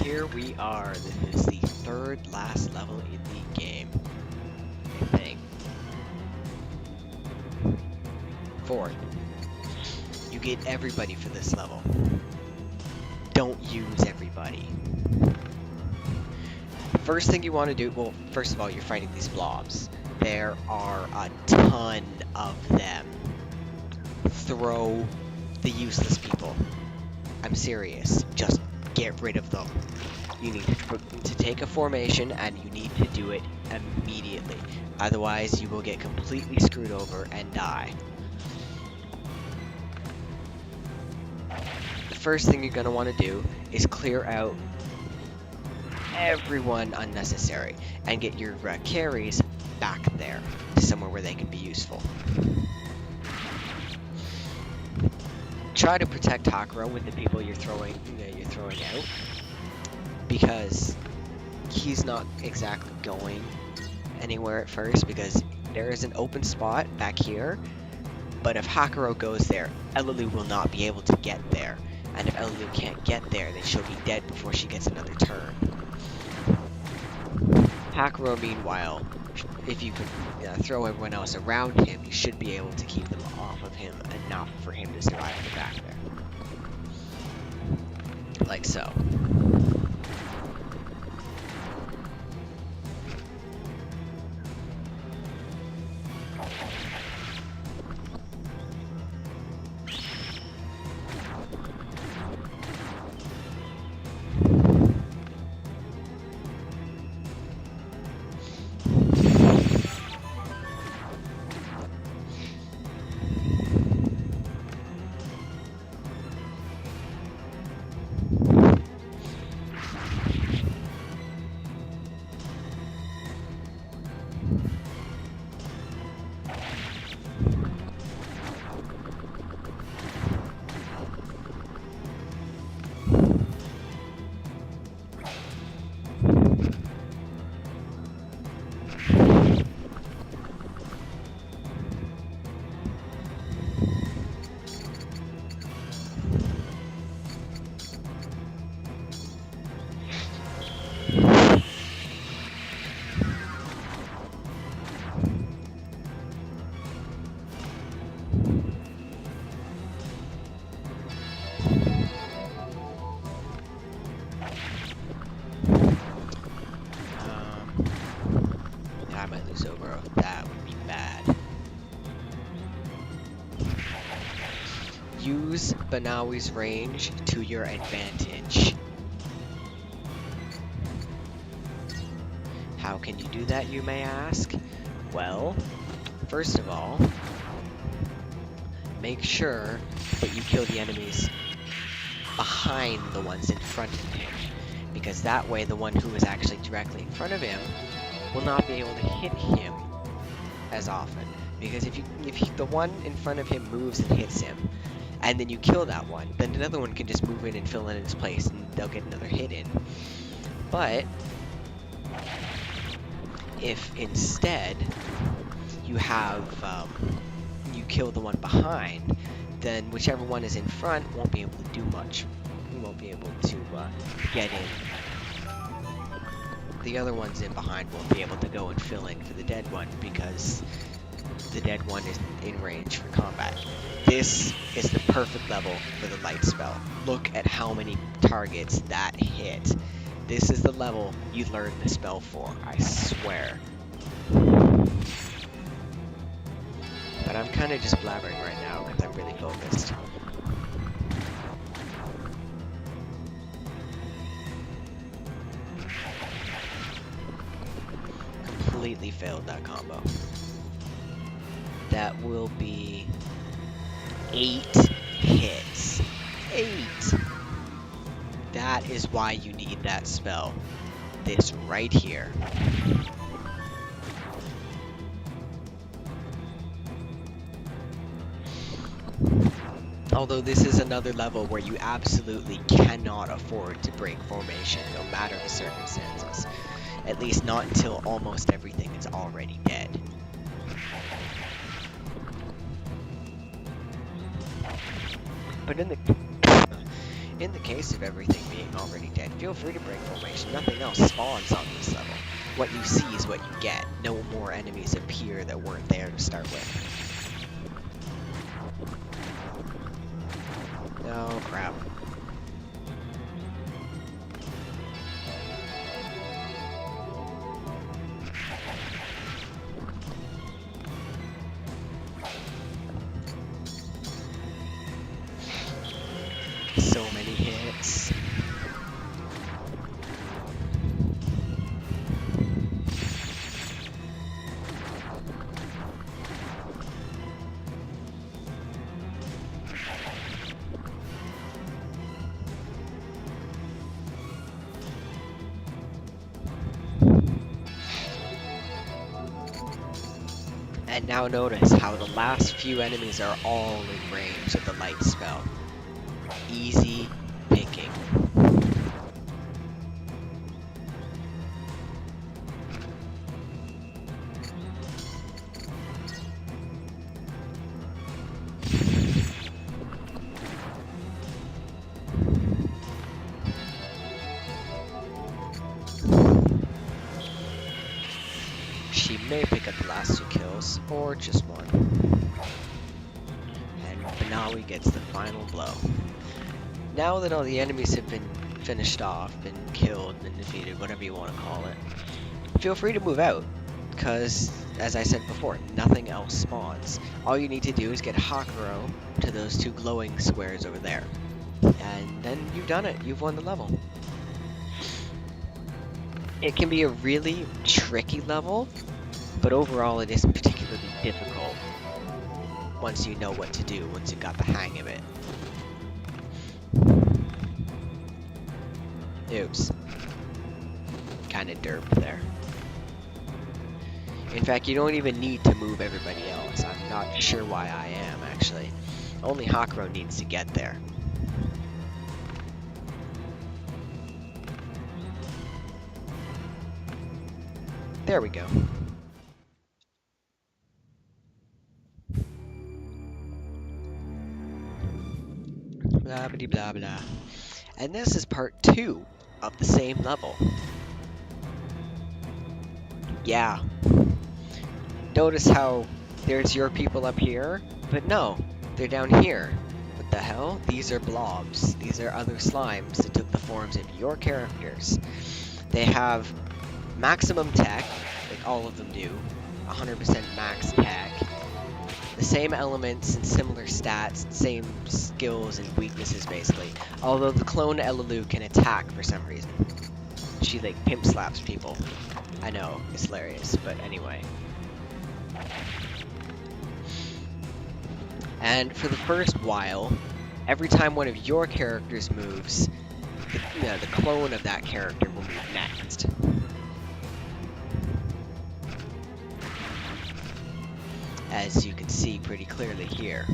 here we are. This is the third last level in the game, I think. Fourth. You get everybody for this level. Don't use everybody. First thing you want to do, well, first of all, you're fighting these blobs. There are a ton of them. Throw the useless people. I'm serious. Just get rid of them. You need to take a formation, and you need to do it immediately. Otherwise, you will get completely screwed over and die. The first thing you're going to want to do is clear out everyone unnecessary and get your carries back there to somewhere where they can be useful. Try to protect Hakuro with the people you're throwing out, because he's not exactly going anywhere at first, because there is an open spot back here, but if Hakuro goes there, Elalu will not be able to get there, and if Elalu can't get there, then she'll be dead before she gets another turn. Hakuro, meanwhile, if you could throw everyone else around him, you should be able to keep them off of him enough for him to survive in the back there. Like so. I might lose over. That would be bad. Use Banawi's range to your advantage. How can you do that, you may ask? Well, first of all, make sure that you kill the enemies behind the ones in front of him, because that way the one who is actually directly in front of him will not be able to hit him as often. Because if the one in front of him moves and hits him, and then you kill that one, then another one can just move in and fill in its place, and they'll get another hit in. But if instead you have you kill the one behind, then whichever one is in front won't be able to do much. You won't be able to get in. The other ones in behind won't be able to go and fill in for the dead one, because the dead one is in range for combat. This is the perfect level for the light spell. Look at how many targets that hit. This is the level you learn the spell for, I swear. But I'm kind of just blabbering right now because I'm really focused. Completely failed that combo. That will be 8 hits. 8! That is why you need that spell. This right here. Although this is another level where you absolutely cannot afford to break formation, no matter the circumstances. At least not until almost everything is already dead. But in the case of everything being already dead, feel free to break formation. Nothing else spawns on this level. What you see is what you get. No more enemies appear that weren't there to start with. Oh, crap. So many hits. And now notice how the last few enemies are all in range of the light spell. Easy picking. She may pick up the last 2 kills, or just one. And Benawi gets the final blow. Now that all the enemies have been finished off, been killed, been defeated, whatever you want to call it, feel free to move out, because, as I said before, nothing else spawns. All you need to do is get Hakuro to those 2 glowing squares over there. And then you've done it, you've won the level. It can be a really tricky level, but overall it isn't particularly difficult once you know what to do, once you've got the hang of it. Oops. Kinda derped there. In fact, you don't even need to move everybody else. I'm not sure why I am, actually. Only Hakuro needs to get there. There we go. Blah blah blah blah. And this is part 2 of the same level. Yeah. Notice how there's your people up here, but no, they're down here. What the hell? These are blobs. These are other slimes that took the forms of your characters. They have maximum tech, like all of them do, 100% max tech. The same elements and similar stats, same skills and weaknesses basically. Although the clone Elalu can attack for some reason. She like pimp slaps people. I know, it's hilarious, but anyway. And for the first while, every time one of your characters moves, the clone of that character will move next. As you can see pretty clearly here.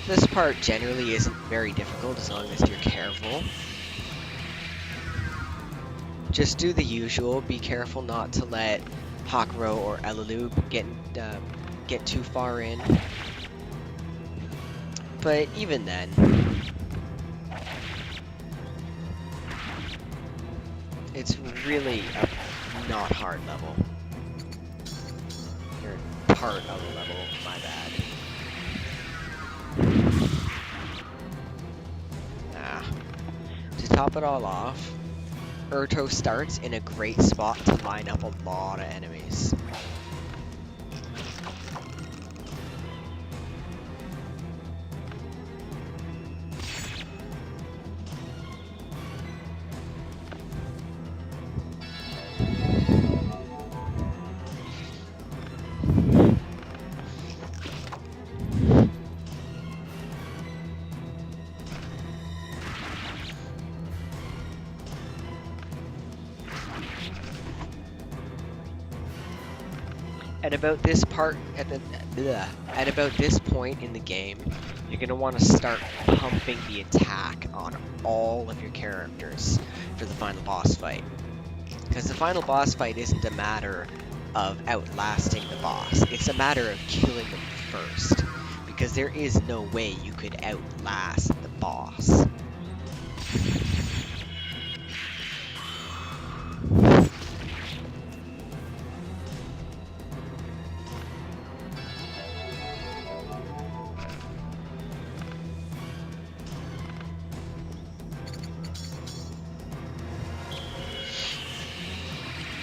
This part generally isn't very difficult as long as you're careful. Just do the usual, be careful not to let Hakuro or Elalu get too far in. But even then, it's really a not hard level. You're part of a level, my bad. To top it all off, Urto starts in a great spot to line up a lot of enemies. At about this point in the game, you're gonna want to start pumping the attack on all of your characters for the final boss fight. Because the final boss fight isn't a matter of outlasting the boss. It's a matter of killing them first, because there is no way you could outlast the boss.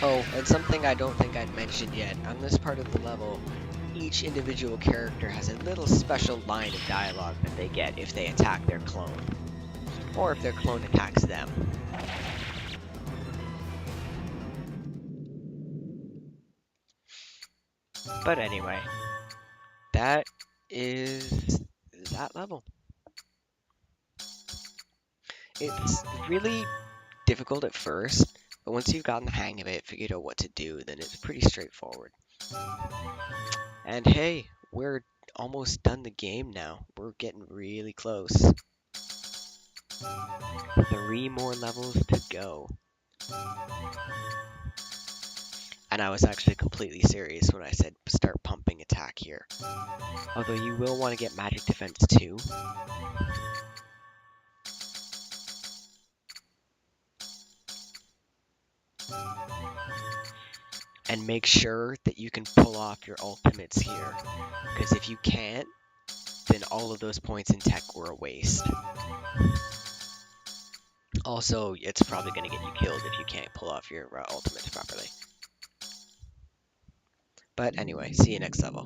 Oh, and something I don't think I'd mentioned yet, on this part of the level, each individual character has a little special line of dialogue that they get if they attack their clone, or if their clone attacks them. But anyway, that is that level. It's really difficult at first, but once you've gotten the hang of it, figured out what to do, then it's pretty straightforward. And hey, we're almost done the game now. We're getting really close. 3 more levels to go. And I was actually completely serious when I said start pumping attack here. Although you will want to get magic defense too. And make sure that you can pull off your ultimates here. Because if you can't, then all of those points in tech were a waste. Also, it's probably going to get you killed if you can't pull off your ultimates properly. But anyway, see you next level.